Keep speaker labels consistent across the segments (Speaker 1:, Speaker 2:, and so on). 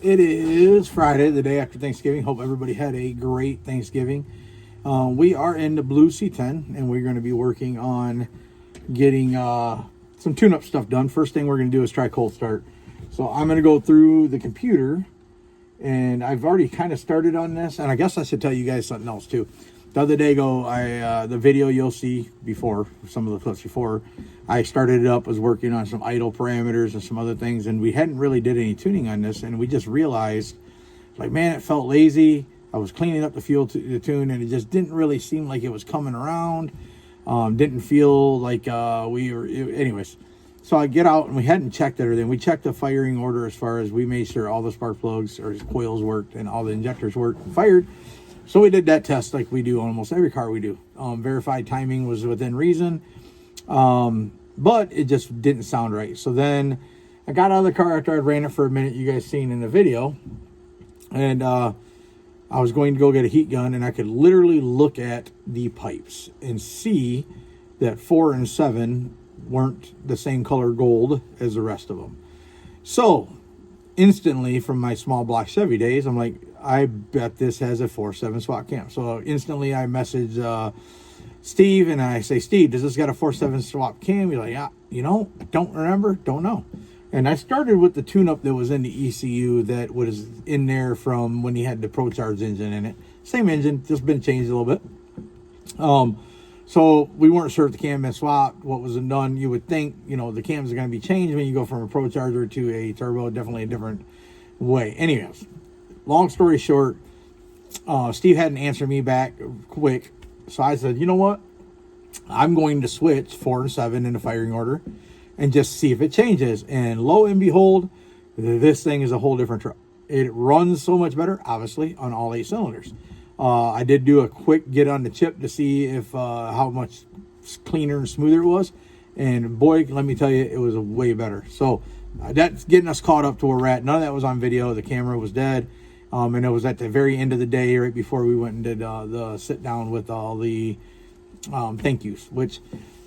Speaker 1: It is Friday, the day after Thanksgiving. Hope everybody had a great Thanksgiving. We are in the blue C10, and we're going to be working on getting some tune-up stuff done. First thing we're going to do is try cold start. So I'm going to go through the computer, and I've already kind of started on this, and I guess I should tell you guys something else too. The other day the video you'll see before, some of the clips before, I started it up, was working on some idle parameters and some other things, and we hadn't really did any tuning on this, and we just realized, like, man, it felt lazy. I was cleaning up the fuel to tune, and it just didn't really seem like it was coming around. Didn't feel like anyways. So I get out, and we hadn't checked everything. We checked the firing order as far as we made sure all the spark plugs or coils worked and all the injectors worked and fired. So we did that test like we do on almost every car we do. Verified timing was within reason, but it just didn't sound right. So then I got out of the car after I ran it for a minute, you guys seen in the video, and I was going to go get a heat gun, and I could literally look at the pipes and see that 4 and 7 weren't the same color gold as the rest of them. So instantly, from my small block Chevy days, I'm like, I bet this has a 4.7 swap cam. So instantly I message Steve, and I say, Steve, does this got a 4.7 swap cam? He's like, yeah, don't remember, don't know. And I started with the tune-up that was in the ECU that was in there from when he had the ProCharge engine in it. Same engine, just been changed a little bit. So we weren't sure if the cam had been swapped, what was done. You would think, the cams are going to be changed when you go from a ProCharger to a turbo, definitely a different way. Anyways, long story short, Steve hadn't answered me back quick. So I said, you know what? I'm going to switch 4 and 7 in the firing order and just see if it changes. And lo and behold, this thing is a whole different truck. It runs so much better, obviously, on all 8 cylinders. I did do a quick get on the chip to see if how much cleaner and smoother it was. And boy, let me tell you, it was way better. So that's getting us caught up to where we're at. None of that was on video. The camera was dead. And it was at the very end of the day, right before we went and did the sit down with all the thank yous, which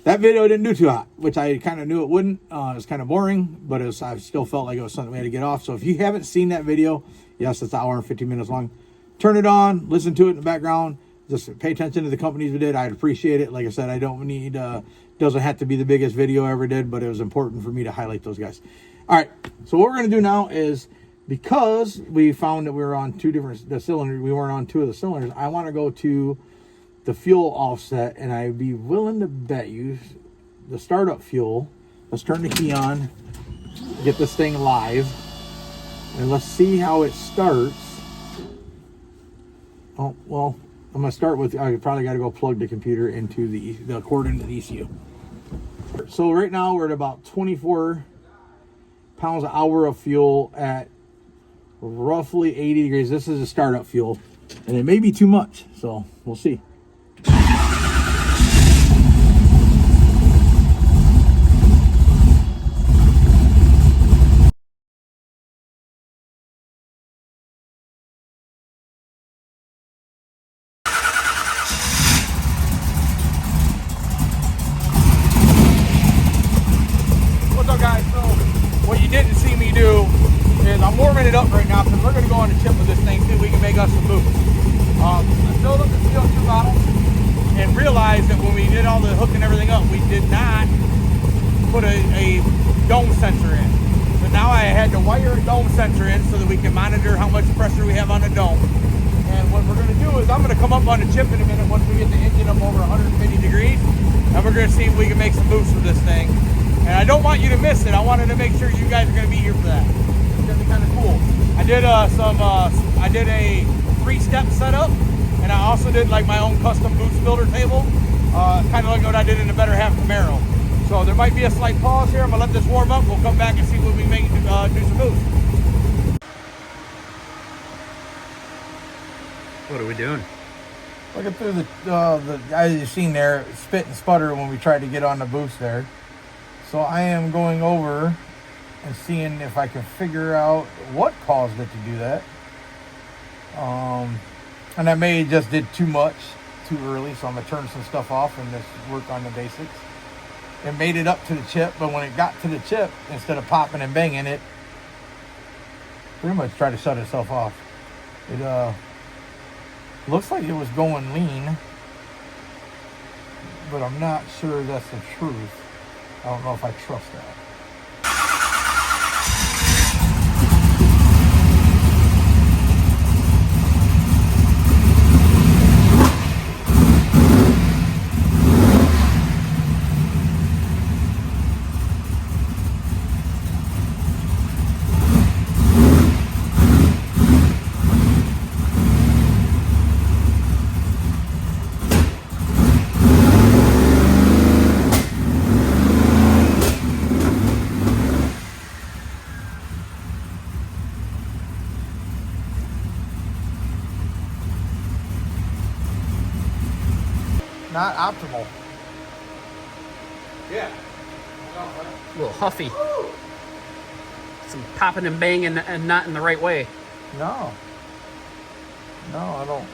Speaker 1: that video didn't do too hot, which I kind of knew it wouldn't. It was kind of boring, but I still felt like it was something we had to get off. So if you haven't seen that video, yes, it's an hour and 15 minutes long. Turn it on, listen to it in the background. Just pay attention to the companies we did. I'd appreciate it. Like I said, I don't need, doesn't have to be the biggest video I ever did, but it was important for me to highlight those guys. All right, so what we're going to do now is, because we found that we were on the cylinders, we weren't on 2 of the cylinders, I want to go to the fuel offset, and I'd be willing to bet you the startup fuel. Let's turn the key on, get this thing live, and let's see how it starts. Oh, well, I'm going to start with, I probably got to go plug the computer into the cord into the ECU. So right now we're at about 24 pounds an hour of fuel at roughly 80 degrees. This is a startup fuel, and it may be too much, so we'll see. What's up, guys? So what you didn't see me do is I'm warming it up right now because we're going to go on a chip with this thing, see if we can make us some moves. I filled up the CO2 bottle and realized that when we did all the hook and everything up, we did not put a dome sensor in. So now I had to wire a dome sensor in so that we can monitor how much pressure we have on the dome. And what we're going to do is I'm going to come up on the chip in a minute once we get the engine up over 150 degrees, and we're going to see if we can make some moves with this thing. And I don't want you to miss it. I wanted to make sure you guys are going to be here for that. It's going to be kind of cool. I did I did a 3-step setup, and I also did like my own custom boost builder table, kind of like what I did in the Better Half Camaro. So there might be a slight pause here. I'm gonna let this warm up. We'll come back and see what we make do some moves.
Speaker 2: What are we doing?
Speaker 1: Looking through the guys you've seen there, spit and sputter when we tried to get on the boost there. So I am going over and seeing if I can figure out what caused it to do that. And I may have just did too much too early, so I'm gonna turn some stuff off and just work on the basics. It made it up to the chip, but when it got to the chip, instead of popping and banging it, pretty much tried to shut itself off. It looks like it was going lean, but I'm not sure that's the truth. I don't know if I trust that. Not optimal. Yeah.
Speaker 2: A little huffy. Some popping and banging and not in the right way.
Speaker 1: No. No, I don't.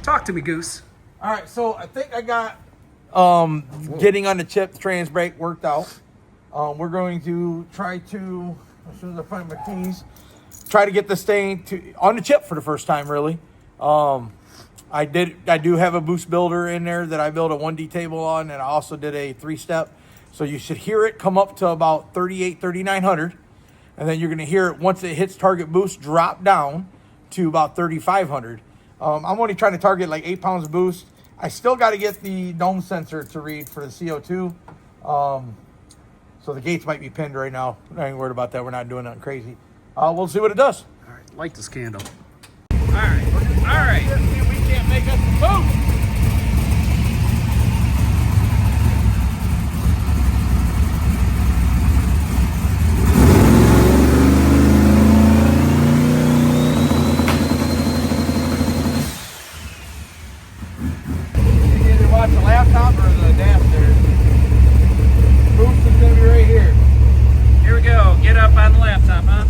Speaker 2: Talk to me, Goose.
Speaker 1: All right, so I think I got getting on the chip, the trans brake worked out. We're going to try to, as soon as I find my keys, try to get this thing on the chip for the first time, really. I do have a boost builder in there that I built a 1D table on, and I also did a 3-step. So you should hear it come up to about 3,900, and then you're going to hear it once it hits target boost drop down to about 3,500. I'm only trying to target like 8 pounds of boost. I still got to get the dome sensor to read for the CO2. So the gates might be pinned right now. I ain't worried about that. We're not doing nothing crazy. We'll see what it does.
Speaker 2: All right, light this candle. All right.
Speaker 1: See if we can't make us some boost. You can either watch the laptop or the dash there. Boost is going to be right here.
Speaker 2: Here we go. Get up on the laptop, huh?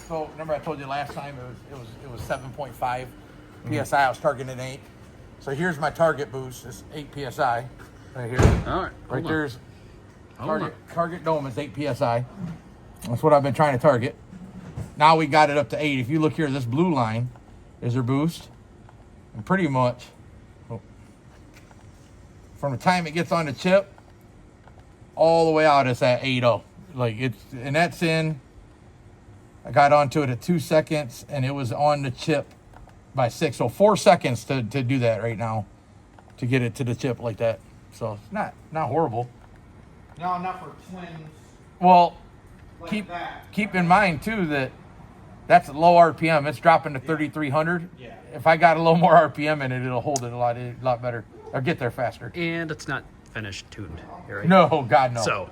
Speaker 1: So remember I told you last time it was 7.5 psi. I was targeting at 8. So here's my target boost. It's 8 psi right here.
Speaker 2: All right.
Speaker 1: Right there's target dome is 8 psi. That's what I've been trying to target. Now we got it up to 8. If you look here, this blue line is their boost, and pretty much from the time it gets on the chip all the way out, it's at 8.0. Like and that's in. I got onto it at 2 seconds, and it was on the chip by 6. So 4 seconds to do that right now, to get it to the chip like that. So it's not horrible.
Speaker 3: No, not for twins.
Speaker 1: Well,
Speaker 3: Like
Speaker 1: keep in mind too that that's low RPM. It's dropping to 3,300.
Speaker 3: Yeah.
Speaker 1: If I got a little more RPM in it, it'll hold it a lot better, or get there faster.
Speaker 2: And it's not finished tuned. Right?
Speaker 1: No, God no.
Speaker 2: So.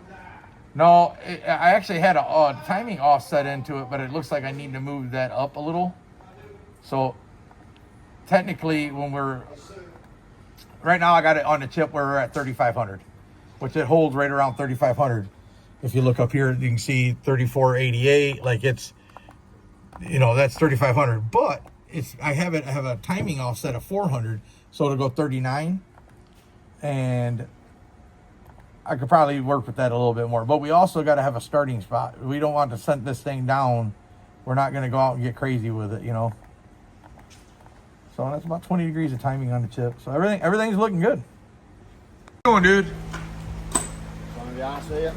Speaker 1: No, I actually had a timing offset into it, but it looks like I need to move that up a little. So technically, right now I got it on the chip where we're at 3,500, which it holds right around 3,500. If you look up here, you can see 3,488. Like that's 3,500. But I have a timing offset of 400, so it'll go 39, and I could probably work with that a little bit more. But we also got to have a starting spot. We don't want to send this thing down. We're not going to go out and get crazy with it, So that's about 20 degrees of timing on the chip. So everything's looking good. What are you doing, dude?
Speaker 3: Want to be honest with you?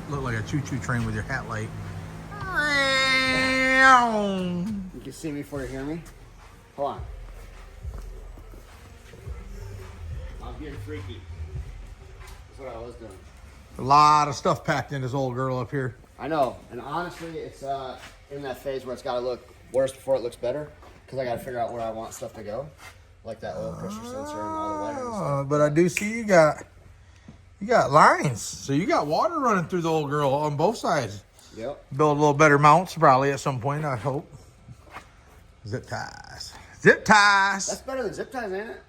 Speaker 1: Look like a choo-choo train with your hat light.
Speaker 3: You can see me before you hear me. Hold on. I'm getting freaky. That's what I was doing.
Speaker 1: A lot of stuff packed in this old girl up here.
Speaker 3: I know, and honestly, it's in that phase where it's got to look worse before it looks better, because I got to figure out where I want stuff to go, like that oil pressure sensor and all the wiring and stuff.
Speaker 1: But I do see you got lines, so you got water running through the old girl on both sides.
Speaker 3: Yep.
Speaker 1: Build a little better mounts probably at some point, I hope. Zip ties. Zip ties.
Speaker 3: That's better than zip ties, ain't it?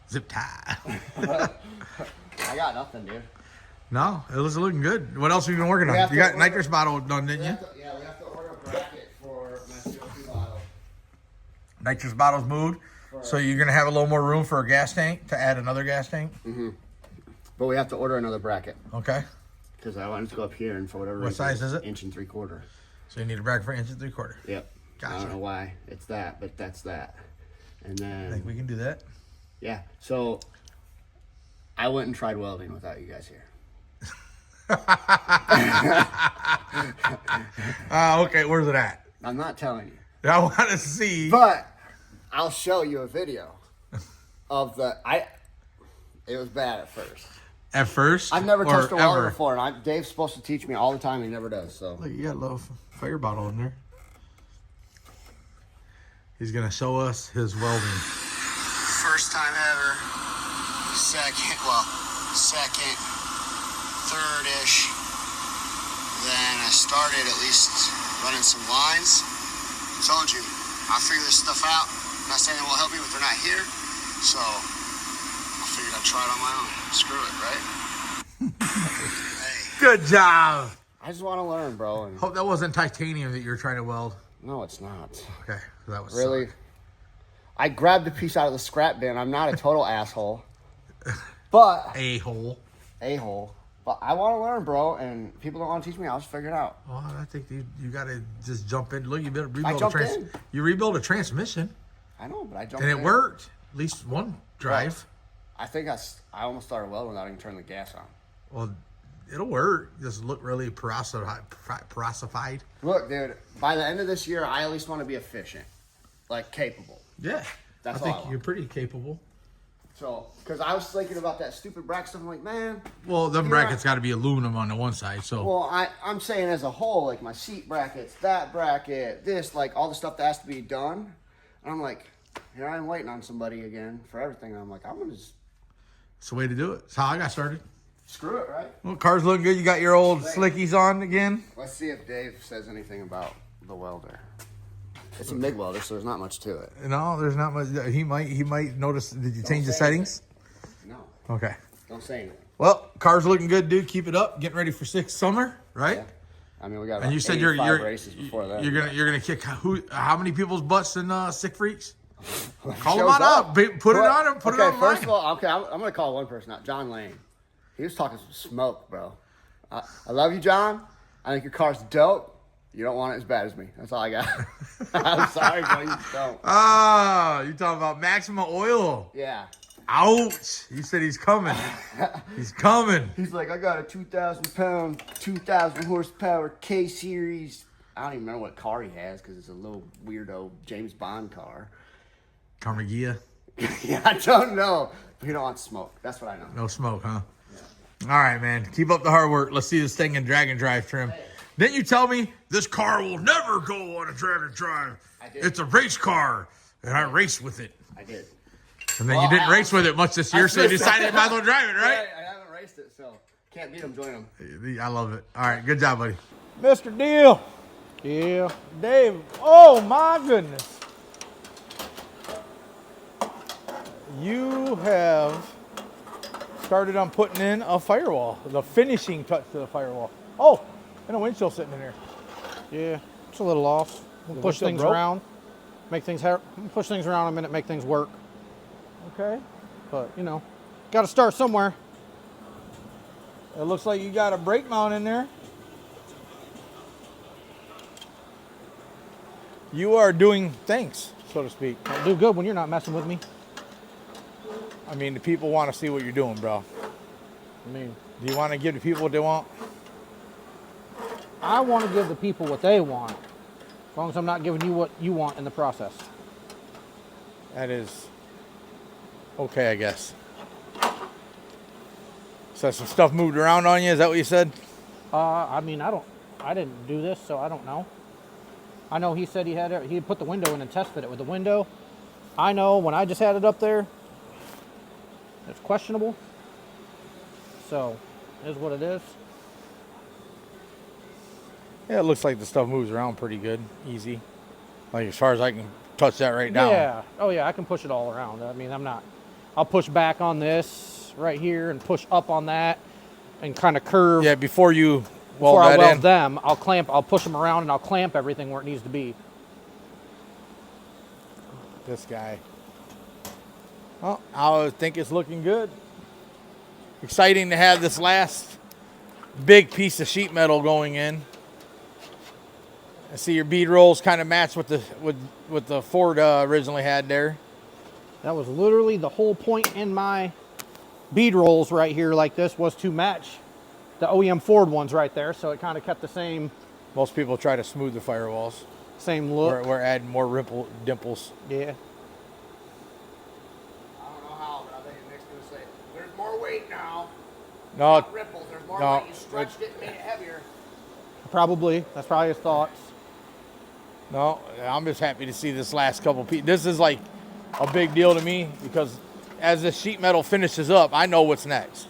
Speaker 1: Zip tie.
Speaker 3: I got nothing, dude.
Speaker 1: No, it was looking good. What else have you been working on? You got nitrous bottle done, didn't you?
Speaker 3: Yeah, we have to order a bracket for my CO2 bottle.
Speaker 1: Nitrous bottle's moved. So you're going to have a little more room for a gas tank to add another gas tank?
Speaker 3: Mm-hmm. But we have to order another bracket.
Speaker 1: Okay.
Speaker 3: Because I wanted to go up here, and for whatever
Speaker 1: reason. What size is it?
Speaker 3: 1 3/4.
Speaker 1: So you need a bracket for 1 3/4.
Speaker 3: Yep.
Speaker 1: Gotcha.
Speaker 3: I don't know why it's that, but that's that. And then
Speaker 1: I think we can do that.
Speaker 3: Yeah. So I went and tried welding without you guys here.
Speaker 1: Okay, where's it at?
Speaker 3: I'm not telling you.
Speaker 1: I want to see.
Speaker 3: But I'll show you a video of it was bad at first.
Speaker 1: At first?
Speaker 3: I've never touched a welder
Speaker 1: ever?
Speaker 3: before, and Dave's supposed to teach me all the time. He never does. So
Speaker 1: Look, you got a little fire bottle in there. He's going to show us his welding.
Speaker 3: first time ever. Second, third-ish. Then I started at least running some lines. I told you, I'll figure this stuff out. I'm not saying it will help me, but they're not here. So I figured I'd try it on my own. Screw it, right? Hey.
Speaker 1: Good job.
Speaker 3: I just want to learn, bro. And
Speaker 1: Hope that wasn't titanium that you were trying to weld.
Speaker 3: no, it's not.
Speaker 1: Okay, that was
Speaker 3: Really?
Speaker 1: suck.
Speaker 3: I grabbed a piece out of the scrap bin. I'm not a total asshole. But
Speaker 1: A-hole.
Speaker 3: a-hole. But I want to learn, bro, and people don't want to teach me. I'll just figure it out.
Speaker 1: Well, I think you got to just jump in. Look, you better
Speaker 3: I
Speaker 1: rebuild
Speaker 3: jumped in.
Speaker 1: You rebuild a transmission,
Speaker 3: I know, but I jumped
Speaker 1: and
Speaker 3: in.
Speaker 1: it worked. At least one drive.
Speaker 3: I think I almost started welding without even turning the gas on.
Speaker 1: Well, it'll work. Just look really porosified.
Speaker 3: Look, dude, by the end of this year, I at least want to be efficient. Like, capable.
Speaker 1: Yeah.
Speaker 3: That's
Speaker 1: I think
Speaker 3: all I want.
Speaker 1: you're pretty capable.
Speaker 3: So, because I was thinking about that stupid bracket stuff. I'm like, man.
Speaker 1: Well, them brackets got to be aluminum on the one side, so.
Speaker 3: Well, I'm saying as a whole, like my seat brackets, that bracket, this, like all the stuff that has to be done. And I'm like, here I am waiting on somebody again for everything. And I'm like, I'm going to just
Speaker 1: it's the way to do it. That's how I got started.
Speaker 3: screw it, right?
Speaker 1: Well, car's looking good. You got your old slickies on again.
Speaker 3: Let's see if Dave says anything about the welder. It's a MIG welder, so there's not much to it.
Speaker 1: No, there's not much. He might notice. Did you change the
Speaker 3: say
Speaker 1: settings?
Speaker 3: No,
Speaker 1: Okay.
Speaker 3: don't say anything.
Speaker 1: Well, car's looking good, dude. Keep it up. Getting ready for summer, right?
Speaker 3: Yeah. I mean, we got
Speaker 1: And you said
Speaker 3: 85
Speaker 1: you're
Speaker 3: races before that.
Speaker 1: You're gonna kick how many people's butts in Sick Freaks? Call them
Speaker 3: Shows
Speaker 1: on up. Put it on him. Put it
Speaker 3: okay,
Speaker 1: on
Speaker 3: first of all, okay, I'm going to call one person out. John Lane. He was talking some smoke, bro. I love you, John. I think your car's dope. You don't want it as bad as me. That's all I got. I'm sorry, bro. You don't.
Speaker 1: Ah, you talking about Maxima Oil?
Speaker 3: Yeah.
Speaker 1: Ouch! He said he's coming. He's coming.
Speaker 3: He's like, I got a 2,000-pound, 2,000-horsepower K-Series. I don't even remember what car he has because it's a little weirdo James Bond car.
Speaker 1: Carnegie.
Speaker 3: Yeah, I don't know. But he don't want smoke. That's what I know.
Speaker 1: No smoke, huh? Yeah. All right, man. Keep up the hard work. Let's see this thing in drag and drive trim.
Speaker 3: Hey.
Speaker 1: Didn't you tell me this car will never go on a drag and drive?
Speaker 3: I did.
Speaker 1: It's a race car, and I raced with it.
Speaker 3: I did.
Speaker 1: And then
Speaker 3: Well,
Speaker 1: you didn't
Speaker 3: I-
Speaker 1: race with it much this year, so you decided you might as well drive it, right?
Speaker 3: I haven't raced it, so can't beat him. Join him.
Speaker 1: I love it. All right, good job, buddy.
Speaker 4: Mr. Diehl. Yeah. Dave. Oh my goodness. You have started on putting in a firewall, the finishing touch to the firewall. Oh, and a windshield sitting in here.
Speaker 5: Yeah, it's a little off. We'll
Speaker 4: The
Speaker 5: push
Speaker 4: windshield
Speaker 5: things
Speaker 4: broke?
Speaker 5: around, push things around a minute, make things work.
Speaker 4: Okay.
Speaker 5: But you know, got to start somewhere.
Speaker 4: It looks like you got a brake mount in there. You are doing things, so to speak.
Speaker 5: I'll do good when you're not messing with me.
Speaker 4: I mean, the people want to see what you're doing, bro.
Speaker 5: I mean,
Speaker 4: Do you want to give the people what they want?
Speaker 5: I want to give the people what they want, as long as I'm not giving you what you want in the process.
Speaker 4: That is okay, I guess. So some stuff moved around on you. Is that what you said?
Speaker 5: I mean, I didn't do this, so I don't know. I know he said he put the window in and tested it with the window. I know when I just had it up there, it's questionable. So, it is what it is.
Speaker 4: Yeah, it looks like the stuff moves around pretty good, easy. Like as far as I can touch that right now.
Speaker 5: Yeah. Oh yeah, I can push it all around. I mean, I'll push back on this right here and push up on that and kind of curve.
Speaker 4: Yeah, before you
Speaker 5: Before I
Speaker 4: that
Speaker 5: weld
Speaker 4: in.
Speaker 5: them, I'll push them around and I'll clamp everything where it needs to be.
Speaker 4: This guy. Well, I think it's looking good. Exciting to have this last big piece of sheet metal going in. I see your bead rolls kind of match with the Ford originally had there.
Speaker 5: That was literally the whole point in my bead rolls right here like this, was to match the OEM Ford ones right there, so it kind of kept the same
Speaker 4: Most people try to smooth the firewalls.
Speaker 5: same look.
Speaker 4: We're adding more dimples.
Speaker 5: Yeah.
Speaker 3: I don't know how, but I think Nick's gonna say, there's more weight now.
Speaker 4: No,
Speaker 3: Not ripples, there's more
Speaker 4: no,
Speaker 3: weight. You stretched it and made it heavier.
Speaker 5: Probably. That's probably his thoughts.
Speaker 4: no, I'm just happy to see this last couple pieces. This is like a big deal to me because as this sheet metal finishes up, I know what's next.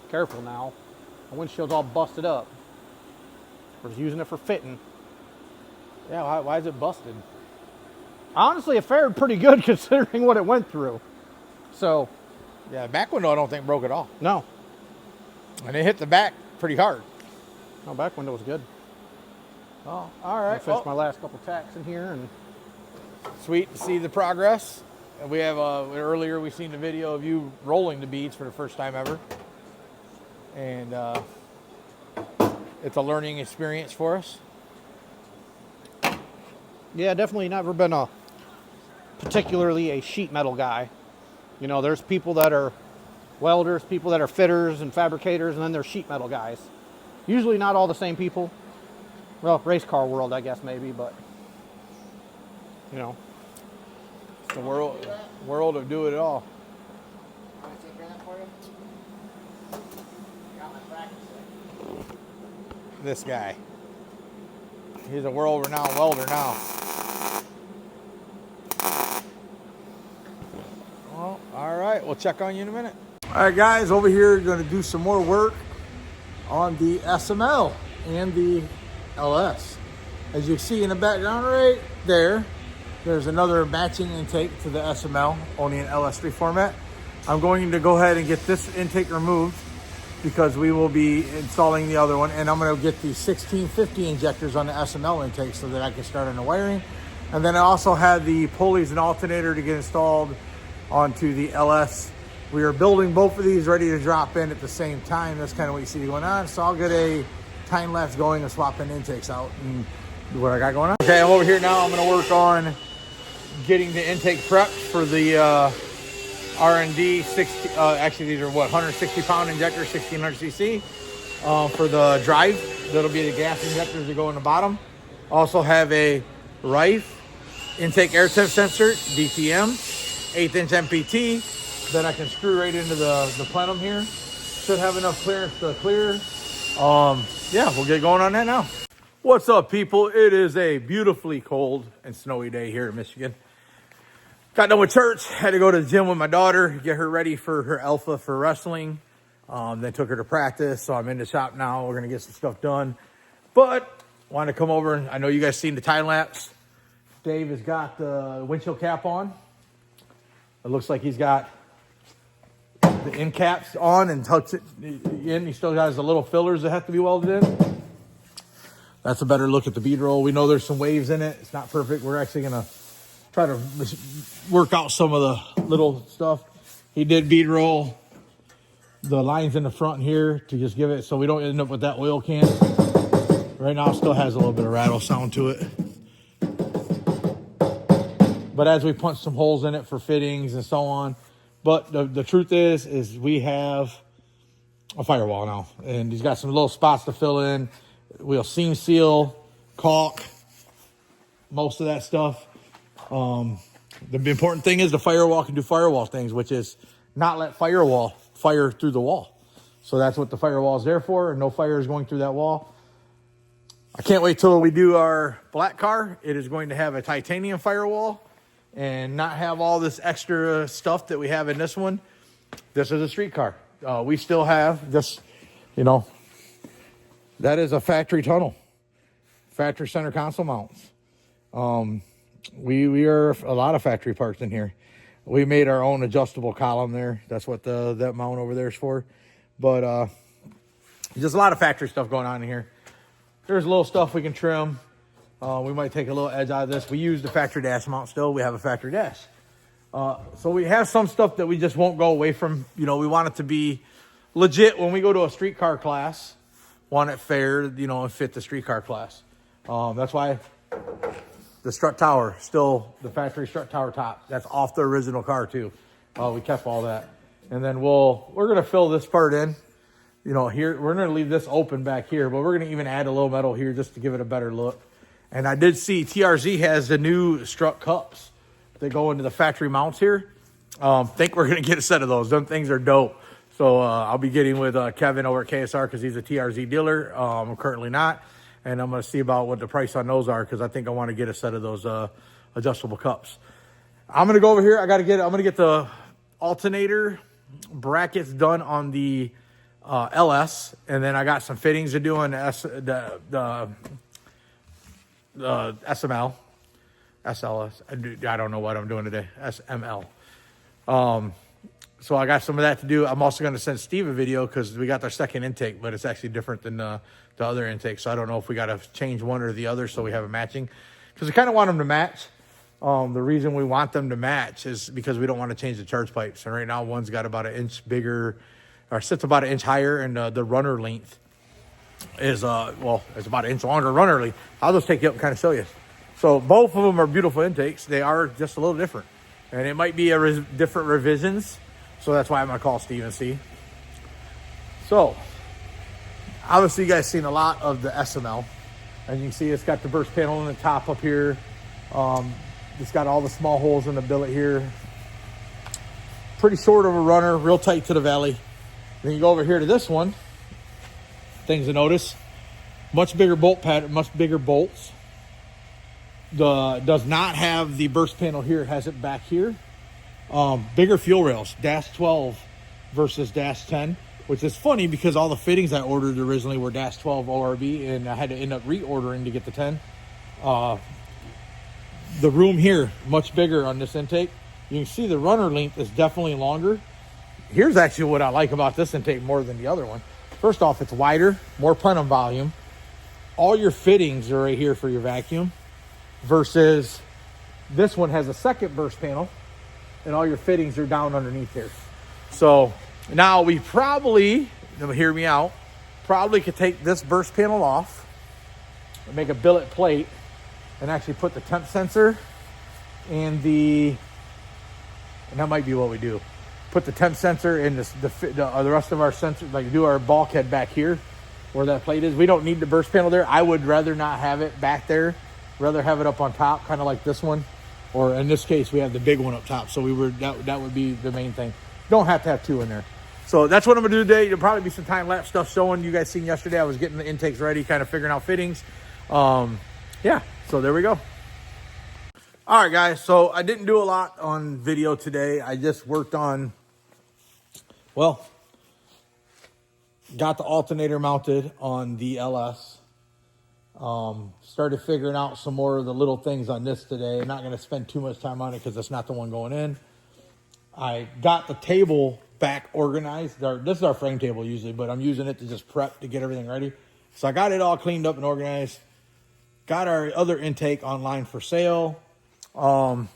Speaker 5: Careful now. The windshield's all busted up. We're using it for fitting.
Speaker 4: Yeah, why is it busted?
Speaker 5: Honestly, it fared pretty good considering what it went through. So,
Speaker 4: Yeah, back window I don't think broke at all.
Speaker 5: no.
Speaker 4: And it hit the back pretty hard.
Speaker 5: No, back window was good.
Speaker 4: Oh, all
Speaker 5: I
Speaker 4: right.
Speaker 5: finished my last couple tacks in here, and
Speaker 4: Sweet to see the progress. And we have earlier we seen the video of you rolling the beads for the first time ever, and it's a learning experience for us.
Speaker 5: yeah, definitely never been particularly a sheet metal guy. You know, there's people that are welders, people that are fitters and fabricators, and then there's sheet metal guys. Usually not all the same people. Well, race car world, I guess, maybe, but, you know.
Speaker 4: It's the world of do it all.
Speaker 3: Want to take care of that for you? Got my practice set.
Speaker 4: This guy. He's a world-renowned welder now. Well, all right. We'll check on you in a minute. All right, guys. Over here, going to do some more work on the SML and the LS. As you see in the background right there, there's another matching intake to the SML, only in LS3 format. I'm going to go ahead and get this intake removed because we will be installing the other one, and I'm going to get the 1650 injectors on the SML intake so that I can start on the wiring. And then I also had the pulleys and alternator to get installed onto the LS. We are building both of these ready to drop in at the same time. That's kind of what you see going on. So I'll get a time lapse going and swapping intakes out and do what I got going on. Okay, I'm over here now. I'm going to work on getting the intake prepped for the R&D 60. Actually, these are what, 160 pound injector, 1600 cc for the drive. That'll be the gas injectors that go in the bottom. Also have a Rife intake air temp sensor, DTM, 1/8 inch MPT that I can screw right into the plenum here. Should have enough clearance to clear. Yeah, we'll get going on that now. What's up, people? It is a beautifully cold and snowy day here in Michigan. Got done with church, had to go to the gym with my daughter, get her ready for her alpha for wrestling. Then took her to practice, so I'm in the shop now. We're gonna get some stuff done. But wanted to come over, and I know you guys seen the time lapse. Dave has got the windshield cap on. It looks like he's got the end caps on and tucks it in. He still has the little fillers that have to be welded in. That's a better look at the bead roll. We know there's some waves in it. It's not perfect. We're actually gonna try to work out some of the little stuff. He did bead roll the lines in the front here to just give it so we don't end up with that oil can. Right now it still has a little bit of rattle sound to it. But as we punch some holes in it for fittings and so on. But the truth is we have a firewall now. And he's got some little spots to fill in. We'll seam seal, caulk, most of that stuff. The important thing is the firewall can do firewall things, which is not let fire through the wall. So that's what the firewall is there for, and no fire is going through that wall. I can't wait till we do our black car. It is going to have a titanium firewall and not have all this extra stuff that we have in this one. This is a street car. We still have this, you know, that is a factory tunnel, factory center console mounts. We are a lot of factory parts in here. We made our own adjustable column there. That's what that mount over there is for. But just a lot of factory stuff going on in here. There's a little stuff we can trim. We might take a little edge out of this. We use the factory dash mount still. We have a factory dash. So we have some stuff that we just won't go away from. You know, we want it to be legit when we go to a streetcar class. Want it fair, you know, and fit the streetcar class. That's why the strut tower, still the factory strut tower top. That's off the original car too. We kept all that. And then we're going to fill this part in. You know, here, we're going to leave this open back here, but we're going to even add a little metal here just to give it a better look. And I did see TRZ has the new strut cups that go into the factory mounts here. Think we're going to get a set of those. Them things are dope. So I'll be getting with Kevin over at KSR because he's a TRZ dealer. I'm currently not. And I'm going to see about what the price on those are because I think I want to get a set of those adjustable cups. I'm going to go over here. I'm going to get the alternator brackets done on the LS, and then I got some fittings to do on the SML, SLS. I don't know what I'm doing today. SML. So I got some of that to do. I'm also going to send Steve a video because we got their second intake, but it's actually different than the other intake. So I don't know if we got to change one or the other so we have a matching, because we kind of want them to match. The reason we want them to match is because we don't want to change the charge pipes. And right now one's got about an inch bigger, or sits about an inch higher, and the runner length is it's about an inch longer runner length. I'll just take you up and kind of show you. So both of them are beautiful intakes. They are just a little different, and it might be different revisions. So that's why I'm gonna call Steve and see. So obviously you guys seen a lot of the SML, and you can see it's got the burst panel in the top up here. It's got all the small holes in the billet here. Pretty short of a runner, real tight to the valley. Then you go over here to this one. Things to notice: much bigger bolt pattern, much bigger bolts. Does not have the burst panel here. It has it back here. Bigger fuel rails, dash 12 versus dash 10, which is funny because all the fittings I ordered originally were dash 12 ORB, and I had to end up reordering to get the 10. The room here, much bigger on this intake. You can see the runner length is definitely longer. Here's actually what I like about this intake more than the other one. First off, it's wider, more plenum volume. All your fittings are right here for your vacuum, versus this one has a second burst panel, and all your fittings are down underneath here. So now we probably, hear me out, probably could take this burst panel off and make a billet plate and actually put the temp sensor and that might be what we do. Put the temp sensor in the rest of our sensors, like do our bulkhead back here where that plate is. We don't need the burst panel there. I would rather not have it back there. Rather have it up on top, kind of like this one. Or in this case, we have the big one up top. So that would be the main thing. Don't have to have two in there. So that's what I'm gonna do today. There'll probably be some time-lapse stuff showing. You guys seen yesterday, I was getting the intakes ready, kind of figuring out fittings. Yeah, so there we go. All right, guys, so I didn't do a lot on video today. I just worked on, got the alternator mounted on the LS. Started figuring out some more of the little things on this today. I'm not going to spend too much time on it because it's not the one going in. I got the table back organized. This is our frame table usually, but I'm using it to just prep to get everything ready. So I got it all cleaned up and organized. Got our other intake online for sale. I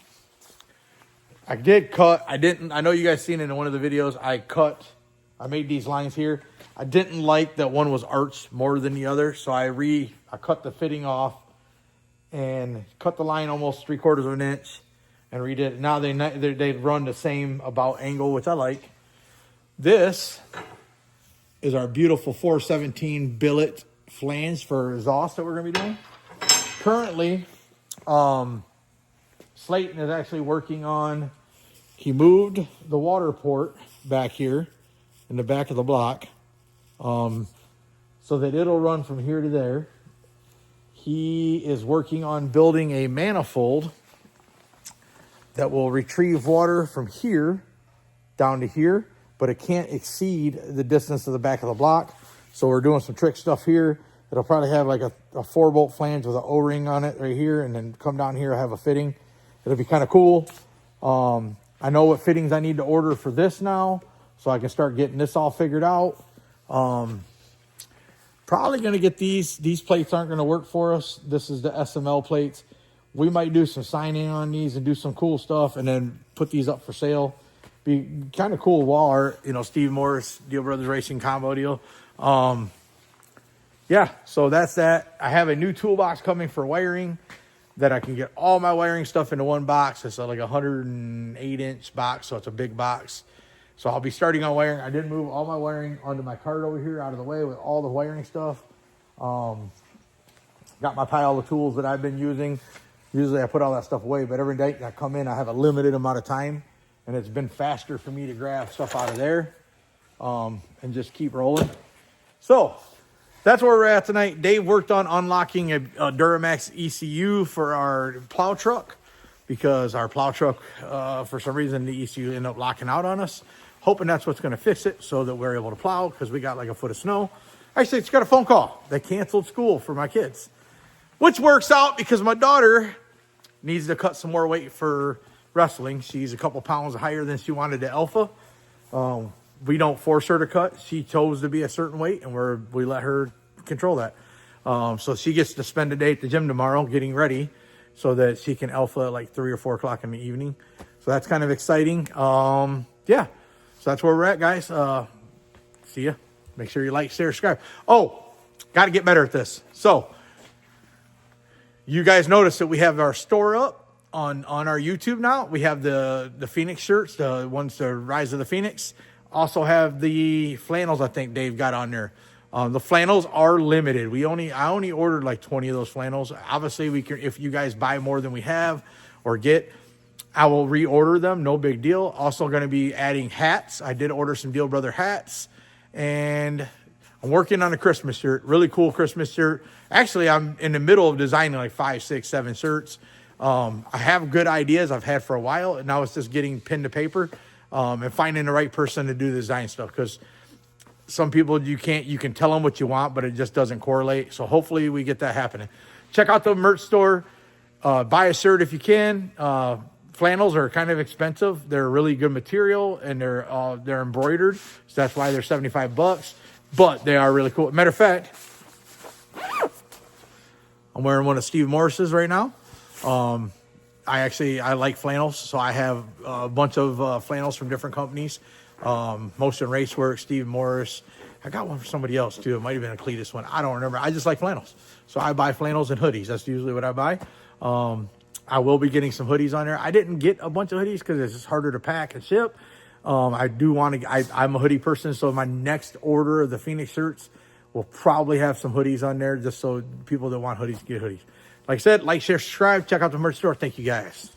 Speaker 4: did cut. I know you guys seen it in one of the videos. I made these lines here. I didn't like that one was arched more than the other, so I cut the fitting off and cut the line almost 3/4 of an inch and redid it. Now they run the same about angle, which I like. This is our beautiful 417 billet flange for exhaust that we're going to be doing. Currently, Slayton is actually working on he moved the water port back here in the back of the block, so that it'll run from here to there. He is working on building a manifold that will retrieve water from here down to here, but it can't exceed the distance of the back of the block. So we're doing some trick stuff here. It'll probably have like a 4-bolt flange with an O-ring on it right here, and then come down here, I have a fitting. It'll be kind of cool. I know what fittings I need to order for this now, so I can start getting this all figured out. Probably going to get these plates aren't going to work for us. This is the SML plates. We might do some signing on these and do some cool stuff, and then put these up for sale. Be kind of cool wall art, you know, Steve Morris, Diehl Brothers Racing combo deal. Yeah, so that's that. I have a new toolbox coming for wiring that I can get all my wiring stuff into one box. It's like a 108-inch box, so it's a big box. So I'll be starting on wiring. I did move all my wiring onto my cart over here out of the way with all the wiring stuff. Got my pile of tools that I've been using. Usually I put all that stuff away, but every day I come in, I have a limited amount of time, and it's been faster for me to grab stuff out of there and just keep rolling. So that's where we're at tonight. Dave worked on unlocking a Duramax ECU for our plow truck, because our plow truck, for some reason, the ECU ended up locking out on us. Hoping that's what's going to fix it so that we're able to plow, because we got like a foot of snow. Actually, it's got a phone call. They canceled school for my kids, which works out because my daughter needs to cut some more weight for wrestling. She's a couple pounds higher than she wanted to alpha. We don't force her to cut. She chose to be a certain weight, and we let her control that. So she gets to spend a day at the gym tomorrow getting ready so that she can alpha at like 3 or 4 o'clock in the evening. So that's kind of exciting. Yeah. So that's where we're at, guys. See ya. Make sure you like, share, subscribe. Oh, got to get better at this. So you guys notice that we have our store up on our YouTube now. We have the Phoenix shirts, the ones, the Rise of the Phoenix. Also have the flannels I think Dave got on there. The flannels are limited. I only ordered like 20 of those flannels. Obviously, we can, if you guys buy more than we have or get, I will reorder them. No big deal. Also going to be adding hats. I did order some Diehl Brother hats, and I'm working on a Christmas shirt. Really cool Christmas shirt. Actually, I'm in the middle of designing like 5, 6, 7 shirts. I have good ideas I've had for a while, and now it's just getting pen to paper and finding the right person to do the design stuff, because some people you can tell them what you want, but it just doesn't correlate. So hopefully we get that happening. Check out the merch store. Buy a shirt if you can. Flannels are kind of expensive. They're really good material, and they're embroidered, so that's why they're $75. But they are really cool. Matter of fact, I'm wearing one of Steve Morris's right now. I like flannels, so I have a bunch of flannels from different companies. Motion Racework, Steve Morris. I got one for somebody else too. It might have been a Cletus one. I don't remember. I just like flannels, so I buy flannels and hoodies. That's usually what I buy. I will be getting some hoodies on there. I didn't get a bunch of hoodies because it's just harder to pack and ship. I do want to. I'm a hoodie person, so my next order of the Phoenix shirts will probably have some hoodies on there, just so people that want hoodies get hoodies. Like I said, like, share, subscribe. Check out the merch store. Thank you, guys.